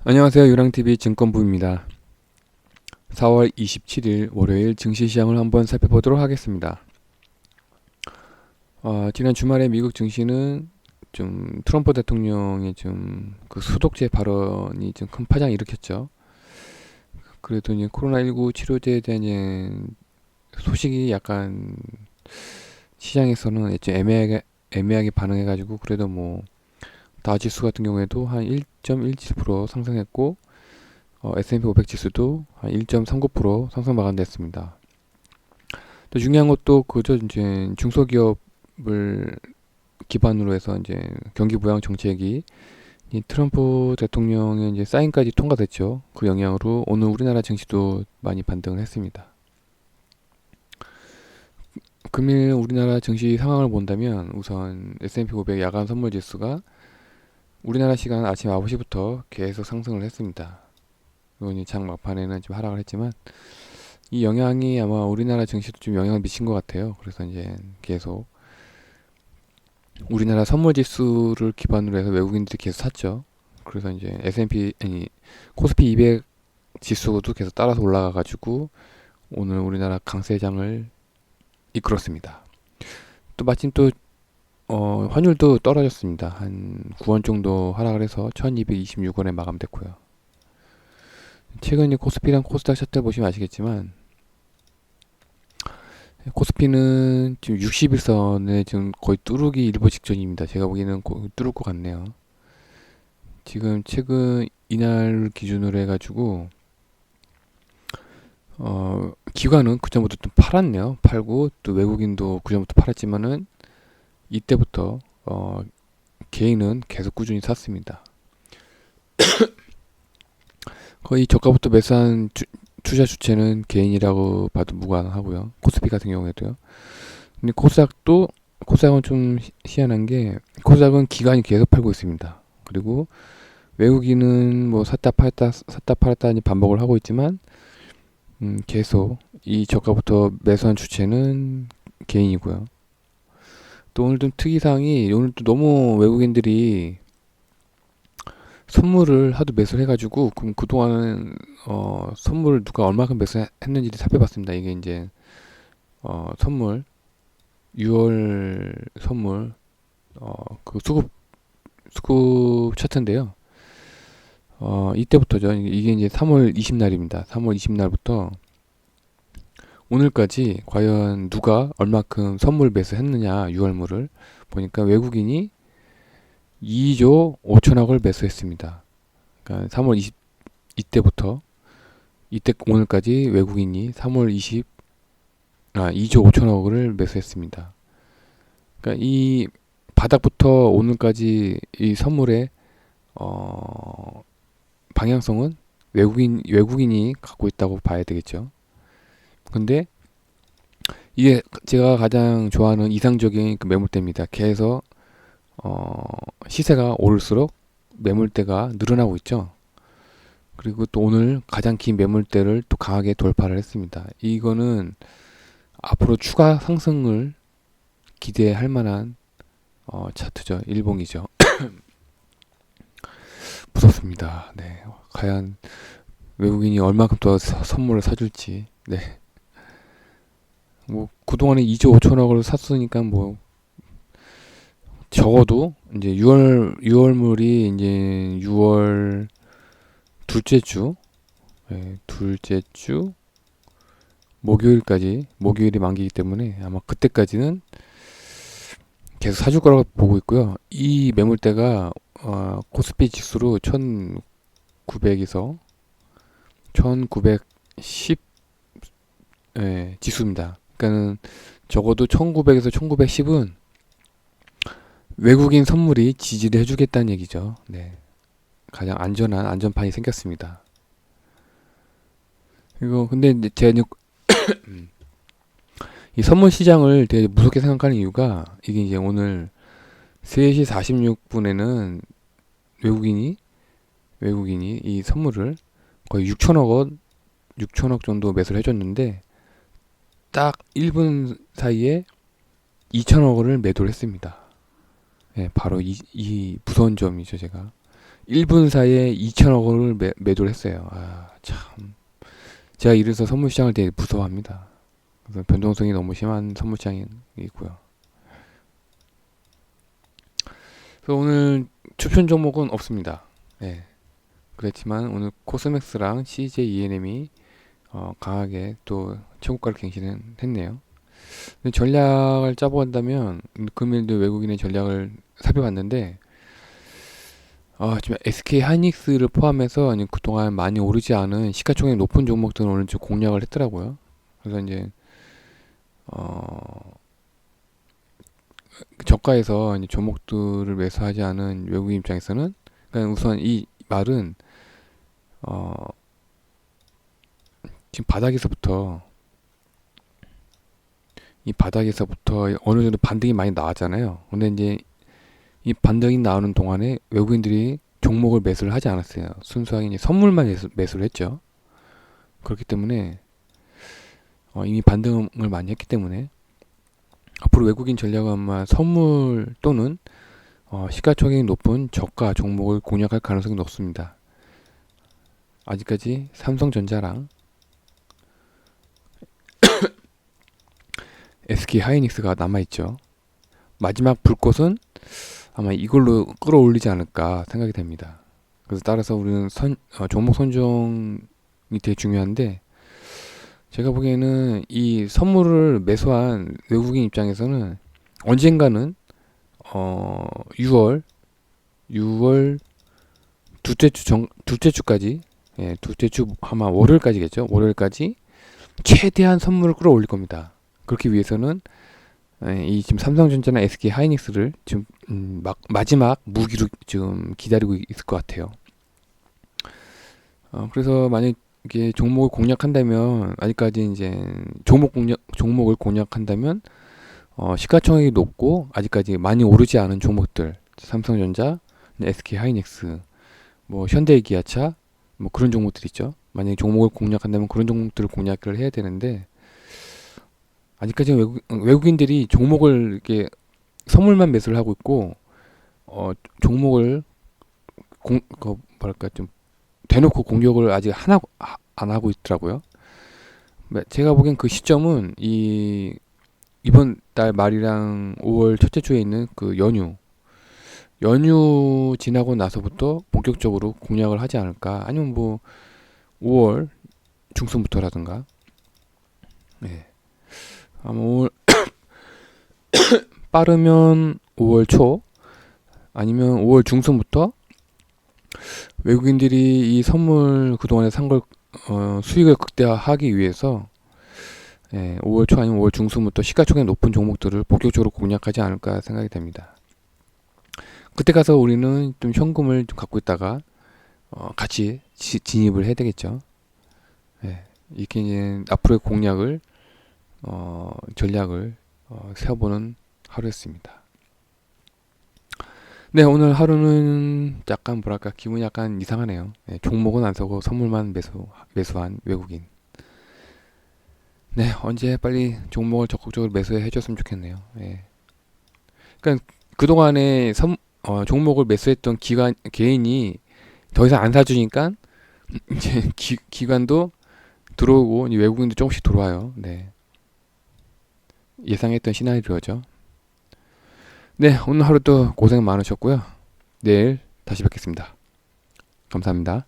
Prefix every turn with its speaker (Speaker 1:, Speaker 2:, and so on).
Speaker 1: 안녕하세요. 유랑TV 증권부입니다. 4월 27일 월요일 증시시장을 한번 살펴보도록 하겠습니다. 지난 주말에 미국 증시는 좀 트럼프 대통령의 좀 그 소독제 발언이 좀 큰 파장을 일으켰죠. 그래도 이제 코로나19 치료제에 대한 이제 소식이 약간 시장에서는 좀 애매하게 반응해가지고 그래도 뭐 다지수 같은 경우에도 한 1.17% 상승했고 S&P 500 지수도 한 1.39% 상승 마감됐습니다. 또 중요한 것도 그저 이제 중소기업을 기반으로 해서 이제 경기 부양 정책이 이 트럼프 대통령의 이제 사인까지 통과됐죠. 그 영향으로 오늘 우리나라 증시도 많이 반등을 했습니다. 금일 우리나라 증시 상황을 본다면 우선 S&P 500 야간 선물 지수가 우리나라 시간 아침 9시부터 계속 상승을 했습니다. 이건 장 막판에는 좀 하락을 했지만 이 영향이 아마 우리나라 증시도 좀 영향을 미친 것 같아요. 그래서 이제 계속 우리나라 선물 지수를 기반으로 해서 외국인들이 계속 샀죠. 그래서 이제 S&P 아니 코스피 200 지수도 계속 따라서 올라가가지고 오늘 우리나라 강세장을 이끌었습니다. 또 마침 또 환율도 떨어졌습니다. 한 9원 정도 하락을 해서 1226원에 마감됐고요. 최근 코스피랑 코스닥 차트 보시면 아시겠지만 코스피는 지금 60일선에 지금 거의 뚫기 일보 직전입니다. 제가 보기에는 뚫을 것 같네요. 지금 최근 이날 기준으로 해가지고 기관은 그전부터 좀 팔았네요. 팔고 또 외국인도 그전부터 팔았지만은 이때부터 개인은 계속 꾸준히 샀습니다. 거의 저가부터 매수한 투자 주체는 개인이라고 봐도 무관하고요. 코스피 같은 경우에도요. 근데 코스닥은 좀 희한한 게 코스닥은 기관이 계속 팔고 있습니다. 그리고 외국인은 뭐 샀다 팔았다 반복을 하고 있지만 계속 이 저가부터 매수한 주체는 개인이고요. 또 오늘 좀 특이사항이 오늘 또 너무 외국인들이 선물을 하도 매수를 해가지고 그럼 그동안은 선물을 누가 얼마큼 매수했는지 살펴봤습니다. 이게 이제 선물 6월 선물 그 수급 차트인데요. 이때부터죠. 이게 이제 3월 20날입니다. 3월 20날부터 오늘까지 과연 누가 얼마큼 선물 매수했느냐 6월물을 보니까 외국인이 2조 5천억을 매수했습니다. 그러니까 3월 20 이때부터 이때 오늘까지 외국인이 2조 5천억을 매수했습니다. 그러니까 이 바닥부터 오늘까지 이 선물의 방향성은 외국인이 갖고 있다고 봐야 되겠죠. 근데 이게 제가 가장 좋아하는 이상적인 그 매물대입니다. 계속 시세가 오를수록 매물대가 늘어나고 있죠. 그리고 또 오늘 가장 긴 매물대를 또 강하게 돌파를 했습니다. 이거는 앞으로 추가 상승을 기대할 만한 차트죠. 일봉이죠. 무섭습니다. 네. 과연 외국인이 얼마큼 더 선물을 사줄지. 네. 뭐 그동안에 2조 5천억을 샀으니까 뭐 적어도 이제 6월물이 이제 6월 둘째 주, 네, 둘째 주 목요일이 만기이기 때문에 아마 그때까지는 계속 사줄 거라고 보고 있고요. 이 매물대가 코스피 지수로 1900에서 1910 지수입니다. 그러니까는 적어도 1900에서 1910은 외국인 선물이 지지를 해주겠다는 얘기죠. 네. 가장 안전한 안전판이 생겼습니다. 이거 근데 이제 제가 이 선물 시장을 되게 무섭게 생각하는 이유가 이게 이제 오늘 3시 46분에는 외국인이 이 선물을 거의 6천억 정도 매수를 해줬는데 딱 1분 사이에 2천억을 매도를 했습니다. 네, 바로 이 무서운 점이죠, 제가. 1분 사이에 2천억 원을 매도를 했어요. 참. 제가 이래서 선물시장을 되게 무서워합니다. 그래서 변동성이 너무 심한 선물시장이고요. 그래서 오늘 추천 종목은 없습니다. 예. 그렇지만 오늘 코스맥스랑 CJ ENM이 강하게 또 최고가를 갱신했네요. 근데 전략을 짜보간다면 금일도 외국인의 전략을 살펴봤는데 지금 SK 하이닉스를 포함해서 아니 그동안 많이 오르지 않은 시가총액 높은 종목들은 오늘 좀 공략을 했더라고요. 그래서 이제 저가에서 이제 종목들을 매수하지 않은 외국인 입장에서는 그러니까 우선 이 말은 지금 바닥에서부터 어느 정도 반등이 많이 나왔잖아요. 근데 이제 이 반등이 나오는 동안에 외국인들이 종목을 매수를 하지 않았어요. 순수하게 이제 선물만 매수를 했죠. 그렇기 때문에 이미 반등을 많이 했기 때문에 앞으로 외국인 전략은 아마 선물 또는 시가총액이 높은 저가 종목을 공략할 가능성이 높습니다. 아직까지 삼성전자랑 SK 하이닉스가 남아있죠. 마지막 불꽃은 아마 이걸로 끌어올리지 않을까 생각이 됩니다. 그래서 따라서 우리는 종목 선정이 되게 중요한데 제가 보기에는 이 선물을 매수한 외국인 입장에서는 언젠가는 6월 둘째 주까지 둘째 주 아마 월요일까지겠죠. 월요일까지 최대한 선물을 끌어올릴 겁니다. 그렇기 위해서는 이 지금 삼성전자나 SK 하이닉스를 지금 마지막 무기로 지금 기다리고 있을 것 같아요. 그래서 만약에 종목을 공략한다면 아직까지 이제 종목을 공략한다면 시가총액이 높고 아직까지 많이 오르지 않은 종목들 삼성전자, SK 하이닉스, 뭐 현대기아차 뭐 그런 종목들 있죠. 만약에 종목을 공략한다면 그런 종목들을 공략을 해야 되는데 아직까지 외국인들이 종목을 이렇게 선물만 매수를 하고 있고 종목을 뭐랄까 좀 대놓고 공격을 아직 안 하고 있더라고요. 제가 보기엔 그 시점은 이번 달 말이랑 5월 첫째 주에 있는 그 연휴 지나고 나서부터 본격적으로 공략을 하지 않을까. 아니면 뭐 5월 중순부터라든가. 네. 아마 5월 빠르면 5월 초 아니면 5월 중순부터 외국인들이 이 선물 그동안에 산 걸 수익을 극대화하기 위해서 5월 초 아니면 5월 중순부터 시가총액 높은 종목들을 본격적으로 공략하지 않을까 생각이 됩니다. 그때 가서 우리는 좀 현금을 좀 갖고 있다가 같이 진입을 해야 되겠죠. 이렇게 이제 앞으로의 공략을 전략을 세워보는 하루였습니다. 네, 오늘 하루는 약간 뭐랄까 기분이 약간 이상하네요. 종목은 안 사고 선물만 매수한 외국인. 네, 언제 빨리 종목을 적극적으로 매수해 줬으면 좋겠네요. 그러니까 그동안에 종목을 매수했던 개인이 더 이상 안 사주니까 이제 기관도 들어오고 외국인도 조금씩 들어와요. 네. 예상했던 시나리오죠. 네, 오늘 하루도 고생 많으셨고요. 내일 다시 뵙겠습니다. 감사합니다.